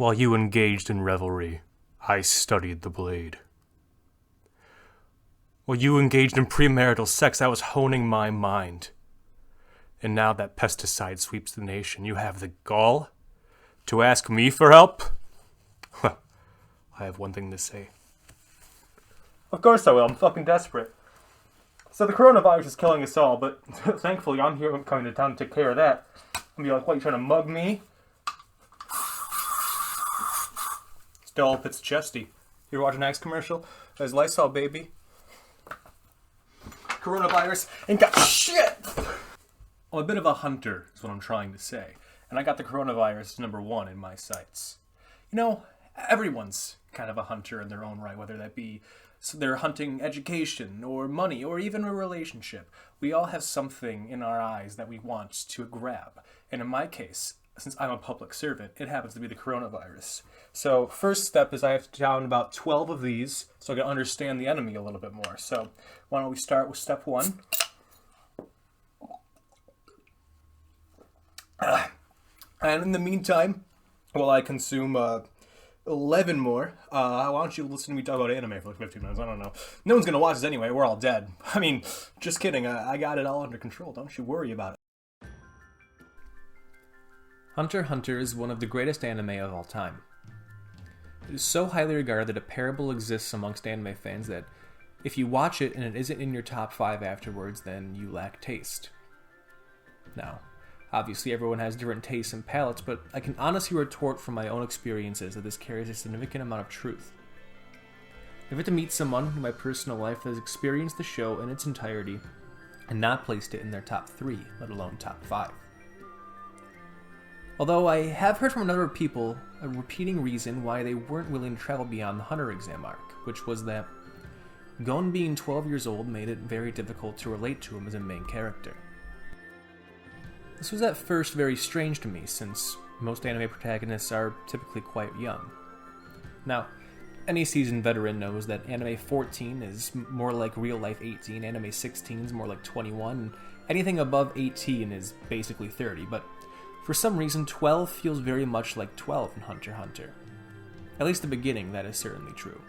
While you engaged in revelry, I studied the blade. While you engaged in premarital sex, I was honing my mind. And now that pesticide sweeps the nation, you have the gall to ask me for help? Well, I have one thing to say. Of course I will. I'm fucking desperate. So the coronavirus is killing us all, but thankfully I'm here coming to town to take care of that. I'm be like, what, you trying to mug me? Still, if it's chesty. You ever watch an Axe commercial? There's Lysol, baby. Coronavirus ain't got shit! I'm a bit of a hunter, is what I'm trying to say. And I got the coronavirus #1 in my sights. You know, everyone's kind of a hunter in their own right, whether that be they're hunting education or money or even a relationship. We all have something in our eyes that we want to grab. And in my case, since I'm a public servant, it happens to be the coronavirus. So first step is I have to down about 12 of these so I can understand the enemy a little bit more. So why don't we start with step 1. And in the meantime, while I consume 11 more, why don't you listen to me talk about anime for like 15 minutes? I don't know. No one's going to watch this anyway. We're all dead. I mean, just kidding. I got it all under control. Don't you worry about it. Hunter x Hunter is one of the greatest anime of all time. It is so highly regarded that a parable exists amongst anime fans that if you watch it and it isn't in your top 5 afterwards, then you lack taste. Now, obviously everyone has different tastes and palates, but I can honestly retort from my own experiences that this carries a significant amount of truth. I've had to meet someone in my personal life that has experienced the show in its entirety and not placed it in their top 3, let alone top 5. Although I have heard from a number of people a repeating reason why they weren't willing to travel beyond the Hunter exam arc, which was that Gon being 12 years old made it very difficult to relate to him as a main character. This was at first very strange to me, since most anime protagonists are typically quite young. Now, any seasoned veteran knows that anime 14 is more like real life 18, anime 16 is more like 21, and anything above 18 is basically 30, but for some reason 12 feels very much like 12 in Hunter x Hunter. At least the beginning, that is certainly true.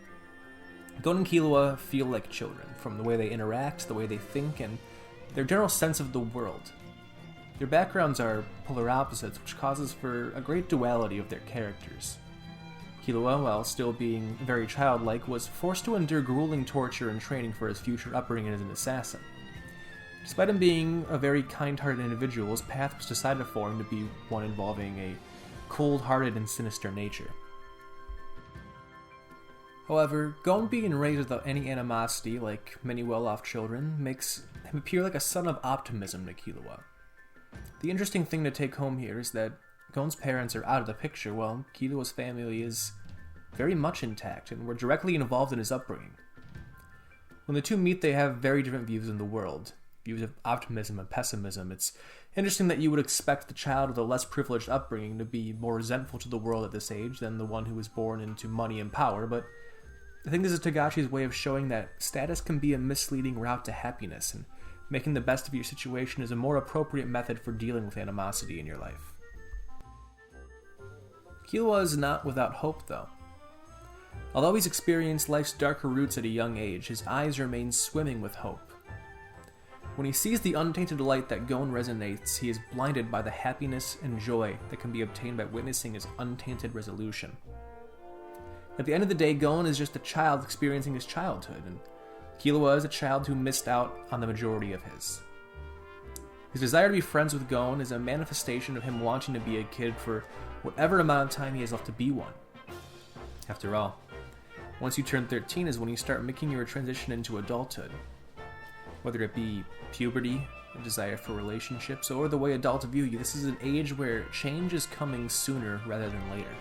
Gon and Killua feel like children, from the way they interact, the way they think, and their general sense of the world. Their backgrounds are polar opposites, which causes for a great duality of their characters. Killua, while still being very childlike, was forced to endure grueling torture and training for his future upbringing as an assassin. Despite him being a very kind-hearted individual, his path was decided for him to be one involving a cold-hearted and sinister nature. However, Gon being raised without any animosity, like many well-off children, makes him appear like a son of optimism to Killua. The interesting thing to take home here is that Gon's parents are out of the picture while Killua's family is very much intact and were directly involved in his upbringing. When the two meet, they have very different views in the world, views of optimism and pessimism. It's interesting that you would expect the child with a less privileged upbringing to be more resentful to the world at this age than the one who was born into money and power, but I think this is Togashi's way of showing that status can be a misleading route to happiness, and making the best of your situation is a more appropriate method for dealing with animosity in your life. Killua is not without hope, though. Although he's experienced life's darker roots at a young age, his eyes remain swimming with hope. When he sees the untainted light that Gon resonates, he is blinded by the happiness and joy that can be obtained by witnessing his untainted resolution. At the end of the day, Gon is just a child experiencing his childhood, and Killua is a child who missed out on the majority of his. His desire to be friends with Gon is a manifestation of him wanting to be a kid for whatever amount of time he has left to be one. After all, once you turn 13 is when you start making your transition into adulthood. Whether it be puberty, a desire for relationships, or the way adults view you, this is an age where change is coming sooner rather than later.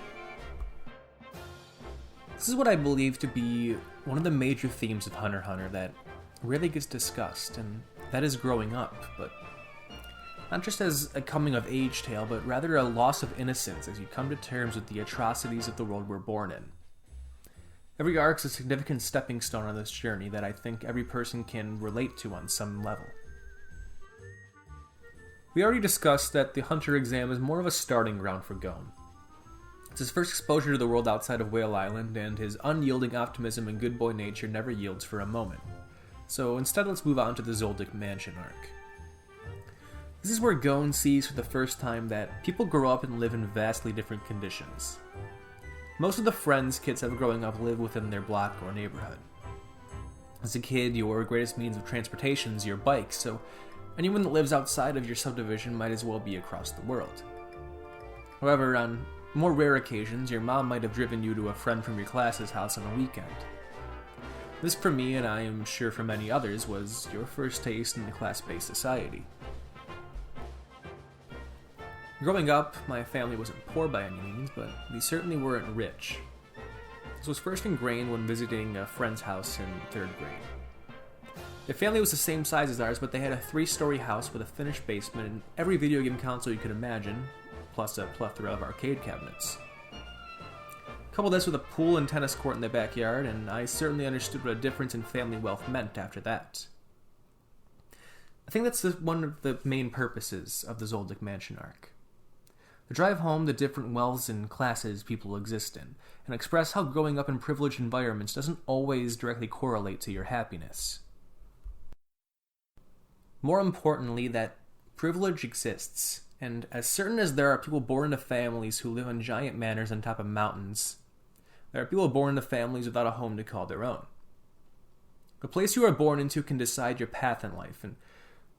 This is what I believe to be one of the major themes of Hunter x Hunter that rarely gets discussed, and that is growing up, but not just as a coming-of-age tale, but rather a loss of innocence as you come to terms with the atrocities of the world we're born in. Every arc is a significant stepping stone on this journey that I think every person can relate to on some level. We already discussed that the Hunter exam is more of a starting ground for Gon. It's It's his first exposure to the world outside of Whale Island, and his unyielding optimism and good boy nature never yields for a moment. So instead, let's move on to the Zoldyck Mansion arc. This is where Gon sees for the first time that people grow up and live in vastly different conditions. Most of the friends kids have growing up live within their block or neighborhood. As a kid, your greatest means of transportation is your bike, so anyone that lives outside of your subdivision might as well be across the world. However, on more rare occasions, your mom might have driven you to a friend from your class's house on a weekend. This for me, and I am sure for many others, was your first taste in the class-based society. Growing up, my family wasn't poor by any means, but we certainly weren't rich. This was first ingrained when visiting a friend's house in 3rd grade. Their family was the same size as ours, but they had a 3-story house with a finished basement and every video game console you could imagine, plus a plethora of arcade cabinets. Couple this with a pool and tennis court in the backyard, and I certainly understood what a difference in family wealth meant after that. I think that's one of the main purposes of the Zoldyck Mansion arc. To drive home the different wealths and classes people exist in, and express how growing up in privileged environments doesn't always directly correlate to your happiness. More importantly, that privilege exists, and as certain as there are people born into families who live on giant manors on top of mountains, there are people born into families without a home to call their own. The place you are born into can decide your path in life, and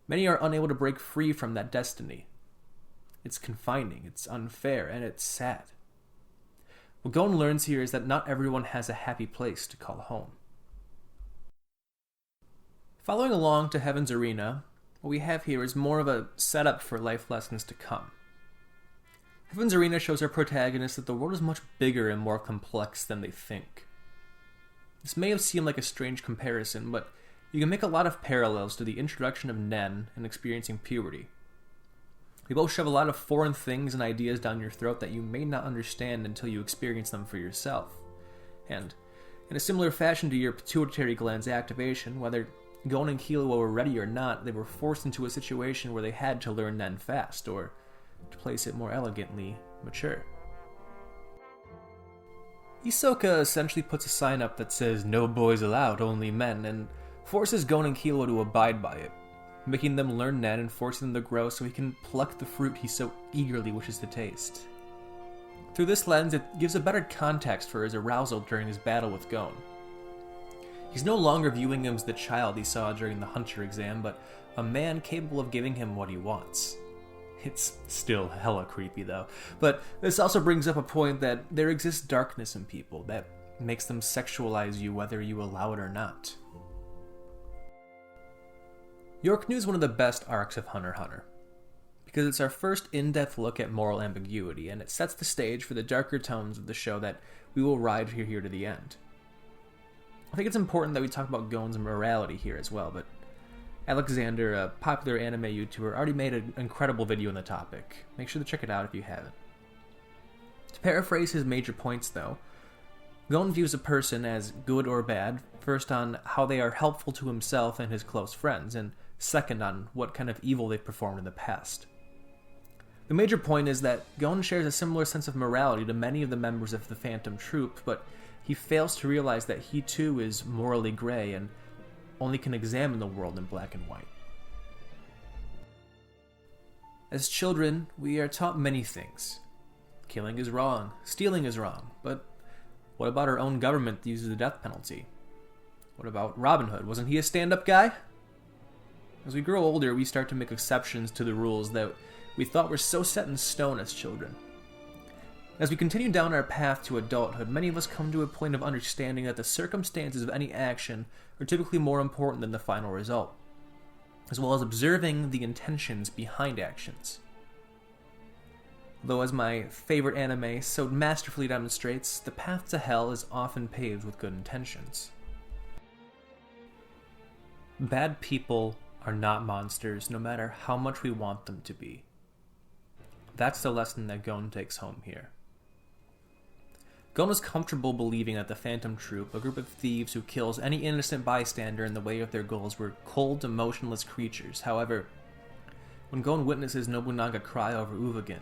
many are unable to break free from that destiny. It's confining, it's unfair, and it's sad. What Gon learns here is that not everyone has a happy place to call home. Following along to Heaven's Arena, what we have here is more of a setup for life lessons to come. Heaven's Arena shows our protagonists that the world is much bigger and more complex than they think. This may have seemed like a strange comparison, but you can make a lot of parallels to the introduction of Nen and experiencing puberty. We both shove a lot of foreign things and ideas down your throat that you may not understand until you experience them for yourself. And, in a similar fashion to your pituitary gland's activation, whether Gon and Killua were ready or not, they were forced into a situation where they had to learn Nen fast, or, to place it more elegantly, mature. Hisoka essentially puts a sign up that says, "No boys allowed, only men," and forces Gon and Killua to abide by it, making them learn Nen and forcing them to grow so he can pluck the fruit he so eagerly wishes to taste. Through this lens, it gives a better context for his arousal during his battle with Gon. He's no longer viewing him as the child he saw during the Hunter exam, but a man capable of giving him what he wants. It's still hella creepy though, but this also brings up a point that there exists darkness in people that makes them sexualize you whether you allow it or not. York New is one of the best arcs of Hunter x Hunter, because it's our first in-depth look at moral ambiguity, and it sets the stage for the darker tones of the show that we will ride here to the end. I think it's important that we talk about Gon's morality here as well, but Alexander, a popular anime YouTuber, already made an incredible video on the topic. Make sure to check it out if you haven't. To paraphrase his major points though, Gon views a person as good or bad, first on how they are helpful to himself and his close friends, and second on what kind of evil they've performed in the past. The major point is that Gon shares a similar sense of morality to many of the members of the Phantom Troop, but he fails to realize that he too is morally gray and only can examine the world in black and white. As children, we are taught many things. Killing is wrong, stealing is wrong, but what about our own government that uses the death penalty? What about Robin Hood? Wasn't he a stand-up guy? As we grow older, we start to make exceptions to the rules that we thought were so set in stone as children. As we continue down our path to adulthood, many of us come to a point of understanding that the circumstances of any action are typically more important than the final result, as well as observing the intentions behind actions. Though, as my favorite anime so masterfully demonstrates, the path to hell is often paved with good intentions. Bad people are not monsters, no matter how much we want them to be. That's the lesson that Gon takes home here. Gon is comfortable believing that the Phantom Troop, a group of thieves who kills any innocent bystander in the way of their goals, were cold, emotionless creatures. However, when Gon witnesses Nobunaga cry over Uvagin,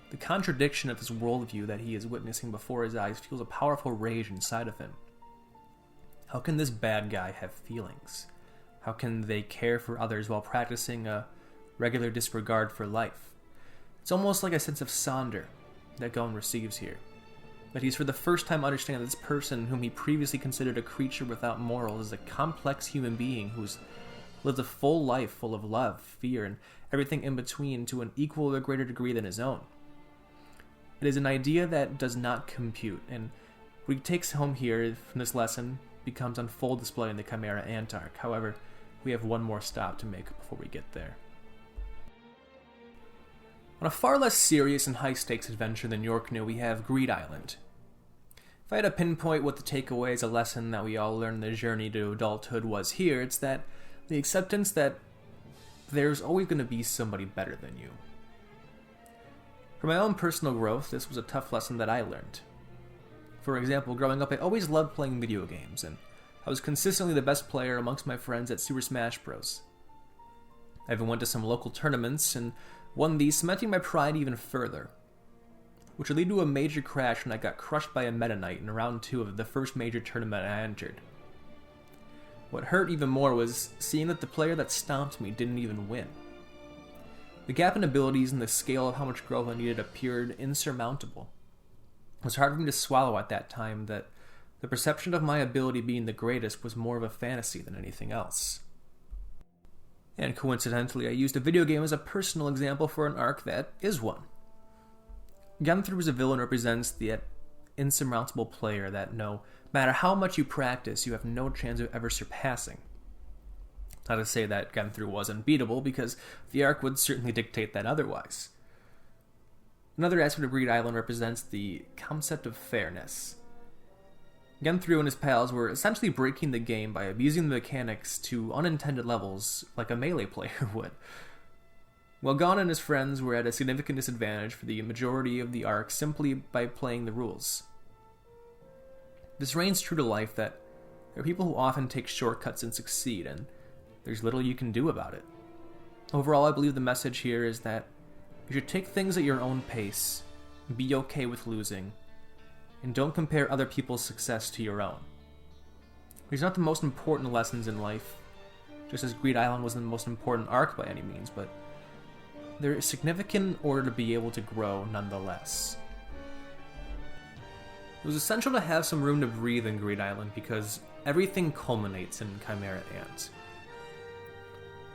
The contradiction of this worldview that he is witnessing before his eyes fuels a powerful rage inside of him. How can this bad guy have feelings? How can they care for others while practicing a regular disregard for life? It's almost like a sense of Sonder that Gon receives here. That he's for the first time understanding that this person whom he previously considered a creature without morals is a complex human being who's lived a full life full of love, fear, and everything in between to an equal or greater degree than his own. It is an idea that does not compute, and what he takes home here from this lesson becomes on full display in the Chimera Ant arc. However, we have one more stop to make before we get there. On a far less serious and high-stakes adventure than York knew, we have Greed Island. If I had to pinpoint what the takeaway as a lesson that we all learned in the journey to adulthood was here, it's that the acceptance that there's always going to be somebody better than you. For my own personal growth, this was a tough lesson that I learned. For example, growing up, I always loved playing video games, and I was consistently the best player amongst my friends at Super Smash Bros. I even went to some local tournaments and won these, cementing my pride even further, which would lead to a major crash when I got crushed by a Meta Knight in round 2 of the first major tournament I entered. What hurt even more was seeing that the player that stomped me didn't even win. The gap in abilities and the scale of how much growth I needed appeared insurmountable. It was hard for me to swallow at that time that the perception of my ability being the greatest was more of a fantasy than anything else. And coincidentally, I used a video game as a personal example for an arc that is one. Genthru as a villain represents the insurmountable player that no matter how much you practice, you have no chance of ever surpassing. Not to say that Genthru was unbeatable, because the arc would certainly dictate that otherwise. Another aspect of Greed Island represents the concept of fairness. Genthru and his pals were essentially breaking the game by abusing the mechanics to unintended levels like a melee player would. While Gon and his friends were at a significant disadvantage for the majority of the arc simply by playing the rules. This reigns true to life that there are people who often take shortcuts and succeed, and there's little you can do about it. Overall, I believe the message here is that you should take things at your own pace, be okay with losing, and don't compare other people's success to your own. These are not the most important lessons in life, just as Greed Island wasn't the most important arc by any means, but they're significant in order to be able to grow nonetheless. It was essential to have some room to breathe in Greed Island because everything culminates in Chimera Ant.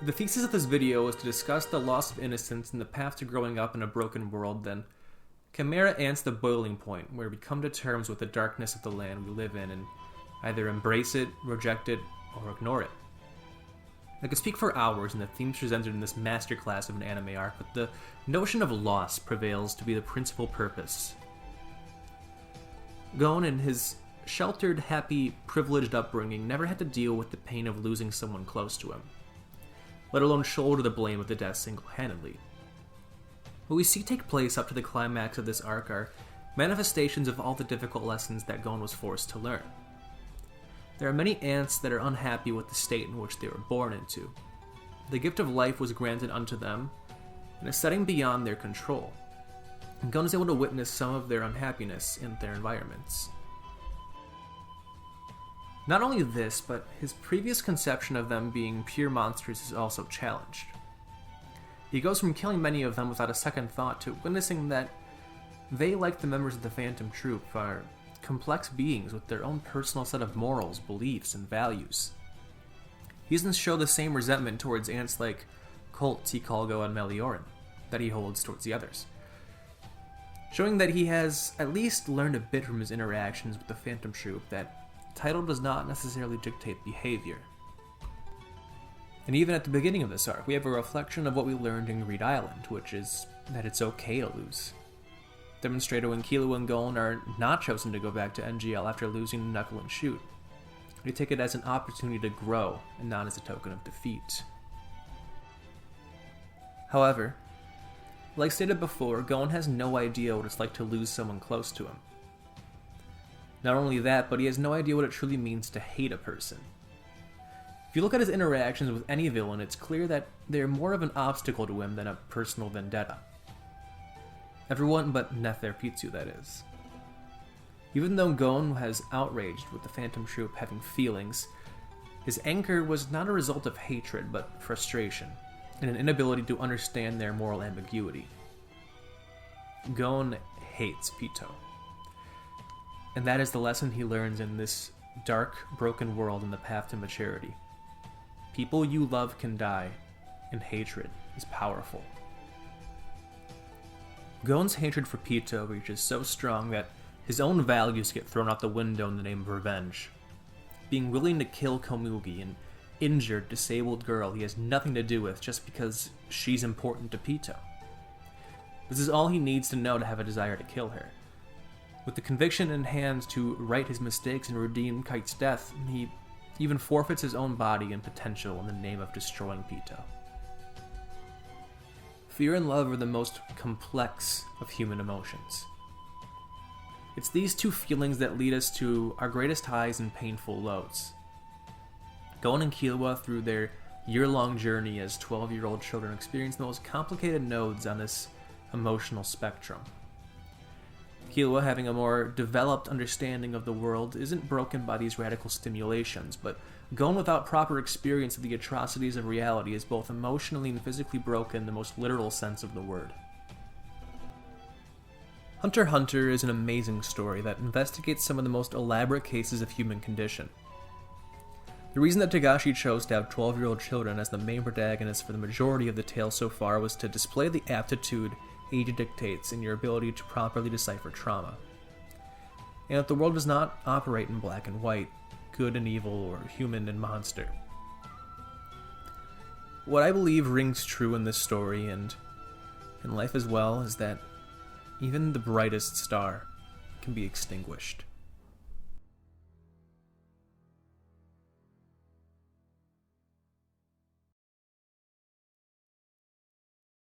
The thesis of this video is to discuss the loss of innocence and the path to growing up in a broken world, then Chimera Ant's the boiling point where we come to terms with the darkness of the land we live in and either embrace it, reject it, or ignore it. I could speak for hours on the themes presented in this masterclass of an anime arc, but the notion of loss prevails to be the principal purpose. Gon, in his sheltered, happy, privileged upbringing, never had to deal with the pain of losing someone close to him, let alone shoulder the blame of the death single-handedly. What we see take place up to the climax of this arc are manifestations of all the difficult lessons that Gon was forced to learn. There are many ants that are unhappy with the state in which they were born into. The gift of life was granted unto them in a setting beyond their control, and Gon is able to witness some of their unhappiness in their environments. Not only this, but his previous conception of them being pure monsters is also challenged. He goes from killing many of them without a second thought to witnessing that they, like the members of the Phantom Troop, are complex beings with their own personal set of morals, beliefs, and values. He doesn't show the same resentment towards ants like Colt, Tikal-Go, and Meliorin that he holds towards the others, showing that he has at least learned a bit from his interactions with the Phantom Troop that title does not necessarily dictate behavior. And even at the beginning of this arc, we have a reflection of what we learned in Greed Island, which is that it's okay to lose. Demonstrated when Killua and Gon are not chosen to go back to NGL after losing Knuckle and Shoot. They take it as an opportunity to grow, and not as a token of defeat. However, like stated before, Gon has no idea what it's like to lose someone close to him. Not only that, but he has no idea what it truly means to hate a person. If you look at his interactions with any villain, it's clear that they're more of an obstacle to him than a personal vendetta. Everyone but Neferpitou, that is. Even though Gon has outraged with the Phantom Troop having feelings, his anger was not a result of hatred but frustration, and an inability to understand their moral ambiguity. Gon hates Pitou. And that is the lesson he learns in this dark, broken world in the path to maturity. People you love can die, and hatred is powerful. Gon's hatred for Pitou reaches so strong that his own values get thrown out the window in the name of revenge. Being willing to kill Komugi, an injured, disabled girl he has nothing to do with just because she's important to Pitou. This is all he needs to know to have a desire to kill her. With the conviction in hand to right his mistakes and redeem Kite's death, he even forfeits his own body and potential in the name of destroying Pitou. Fear and love are the most complex of human emotions. It's these two feelings that lead us to our greatest highs and painful lows. Gon and Killua, through their year-long journey as 12-year-old children, experience the most complicated nodes on this emotional spectrum. Killua, having a more developed understanding of the world, isn't broken by these radical stimulations, but Gon, without proper experience of the atrocities of reality, is both emotionally and physically broken in the most literal sense of the word. Hunter x Hunter is an amazing story that investigates some of the most elaborate cases of human condition. The reason that Togashi chose to have 12-year-old children as the main protagonists for the majority of the tale so far was to display the aptitude age dictates in your ability to properly decipher trauma. And that the world does not operate in black and white, good and evil, or human and monster. What I believe rings true in this story, and in life as well, is that even the brightest star can be extinguished.